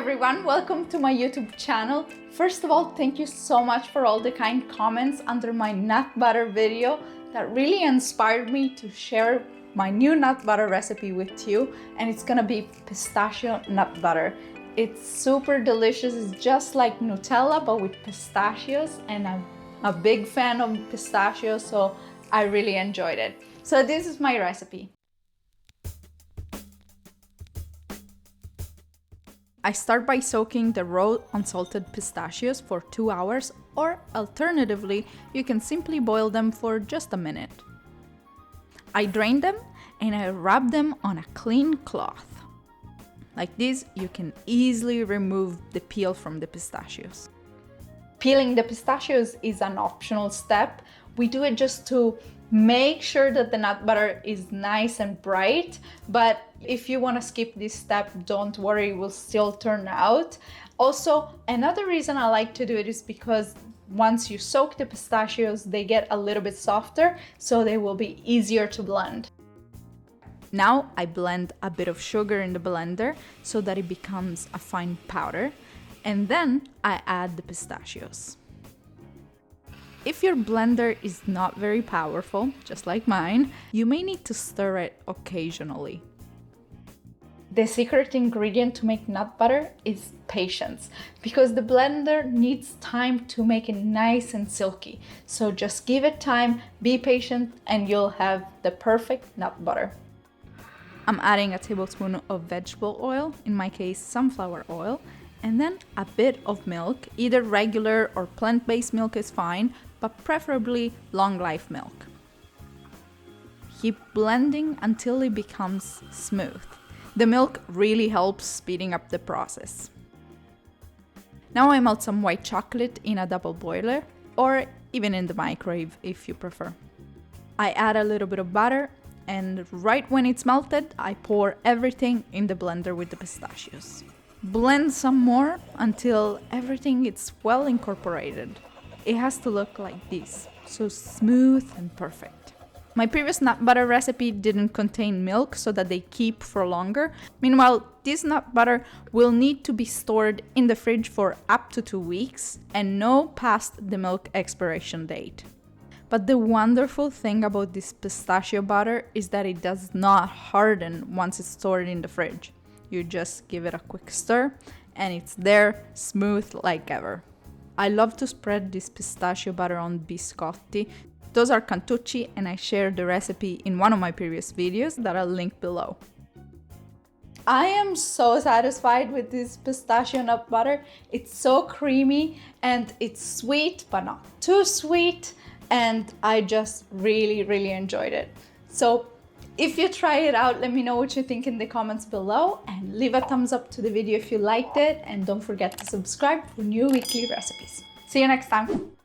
everyone, welcome to my YouTube channel. First of all, thank you so much for all the kind comments under my nut butter video. That really inspired me to share my new nut butter recipe with you, and it's gonna be pistachio nut butter. It's super delicious. It's just like Nutella but with pistachios, and I'm a big fan of pistachios, so I really enjoyed it. So this is my recipe. I start by soaking the raw unsalted pistachios for 2 hours, or alternatively, you can simply boil them for just a minute. I drain them and I rub them on a clean cloth. Like this, you can easily remove the peel from the pistachios. Peeling the pistachios is an optional step. We do it just to make sure that the nut butter is nice and bright, but if you want to skip this step, don't worry, it will still turn out. Also, another reason I like to do it is because once you soak the pistachios, they get a little bit softer, so they will be easier to blend. Now I blend a bit of sugar in the blender so that it becomes a fine powder, and then I add the pistachios. If your blender is not very powerful, just like mine, you may need to stir it occasionally. The secret ingredient to make nut butter is patience, because the blender needs time to make it nice and silky. So just give it time, be patient, and you'll have the perfect nut butter. I'm adding a tablespoon of vegetable oil, in my case sunflower oil, and then a bit of milk. Either regular or plant-based milk is fine, but preferably long life milk. Keep blending until it becomes smooth. The milk really helps speeding up the process. Now I melt some white chocolate in a double boiler, or even in the microwave if you prefer. I add a little bit of butter, and right when it's melted, I pour everything in the blender with the pistachios. Blend some more until everything is well incorporated. It has to look like this, so smooth and perfect. My previous nut butter recipe didn't contain milk so that they keep for longer. Meanwhile, this nut butter will need to be stored in the fridge for up to 2 weeks and no past the milk expiration date. But the wonderful thing about this pistachio butter is that it does not harden once it's stored in the fridge. You just give it a quick stir and it's there, smooth like ever. I love to spread this pistachio butter on biscotti. Those are cantucci, and I shared the recipe in one of my previous videos that I'll link below. I am so satisfied with this pistachio nut butter. It's so creamy and it's sweet but not too sweet, and I just really enjoyed it. So if you try it out, let me know what you think in the comments below, and leave a thumbs up to the video if you liked it, and don't forget to subscribe for new weekly recipes. See you next time!